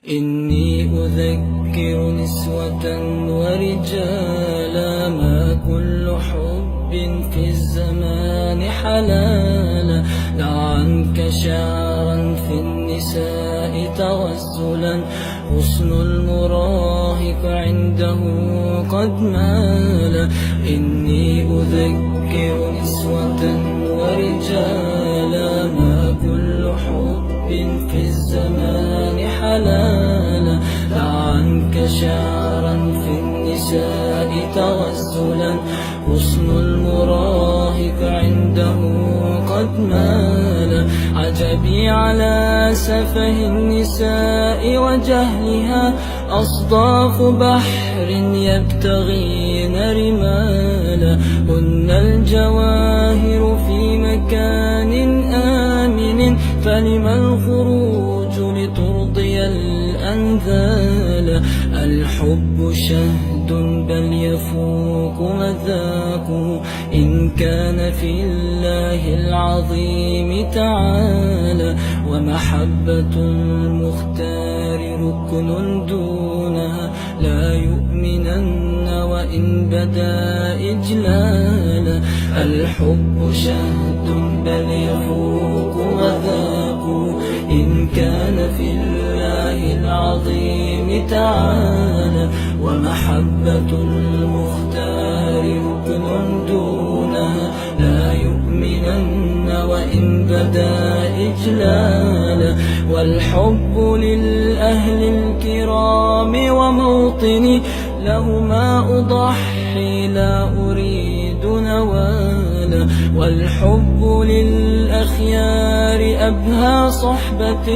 إني أذكر نسوة ورجالا ما كل حب في الزمان حلالا. دع عنك شعرا في النساء توسلا، حسن المراهق عنده قد مال. إني أذكر نسوة ورجالا ما كل حب في الزمان حلالا. دع عنك شعرا في النساء توسلا، حسن المراهق عنده قد مال. عجبي على سفه النساء وجهلها، أصداف بحر يبتغين رمالا. هن الجواهر في مكان آمن، فلم الخروج لترضي الأنذال. الحب شهد بل يفوق مذاقه، إن كان في الله العظيم تعالى. ومحبة المختار ركن دونها، لا يؤمنن وإن بدا إجلالا. الحب شهد بل يفوق مذاقه، إن كان في الله العظيم تعالى. ومحبة المختار ركن دونها، لا يؤمنن وإن بدا إجلالا. والحب للأهل الكرام وموطني، لهما أضحي لا أريد نوالا. والحب للأخيار أبهى صحبة،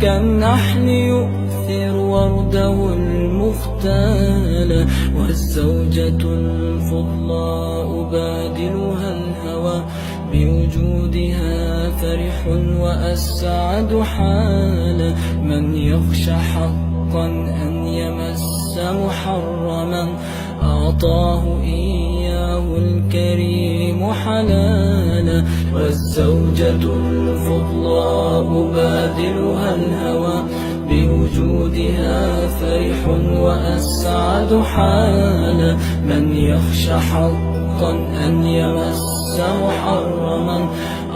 كالنحل يؤثر ورده المختال. والزوجة الفضلاء بادلها الهوى، بوجودها فرح وأسعد حالا. من يخشى حقا أن يمس محرما، أعطاه إياه الكريم حلالا. والزوجة الفضلاء بادلها الهوى، بوجودها فرح وأسعد حالا. من يخشى حقا أن يمس محرما،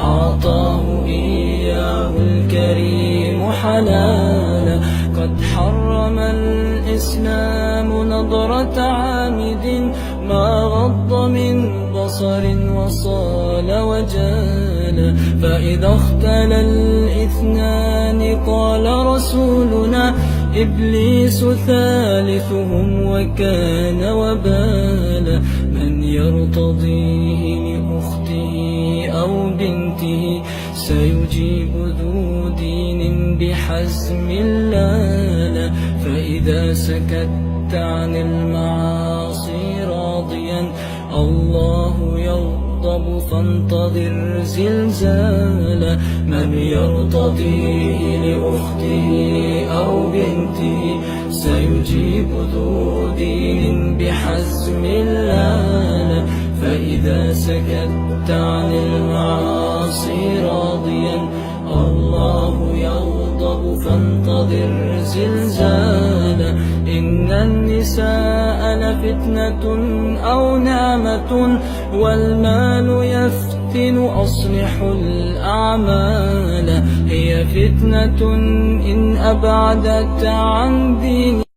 أعطاه إياه الكريم حلالا. قد حرم الإسلام نظرة عامد، ما غض من بصر وصال وجالا. فإذا اختلى الاثنان قال رسولنا، إبليس ثالثهم وكان وبالا. من يرتضيه لأخته أو بنته، سيجيب ذو دين بحزم لالا. فإذا سكت عن المعاصي راضيا، الله يغضب فانتظر زلزالا. من يرتضيه لأخته أو بنته، سيجيب ذو دين بحزم لالا. فإذا سكت عن المعاصي راضيا، الله يغضب فانتظر زلزالا. إن النساء لفتنة أو نعمة، والمال يفتن أصلحوا الأعمال. هي فتنة إن أبعدت عن دين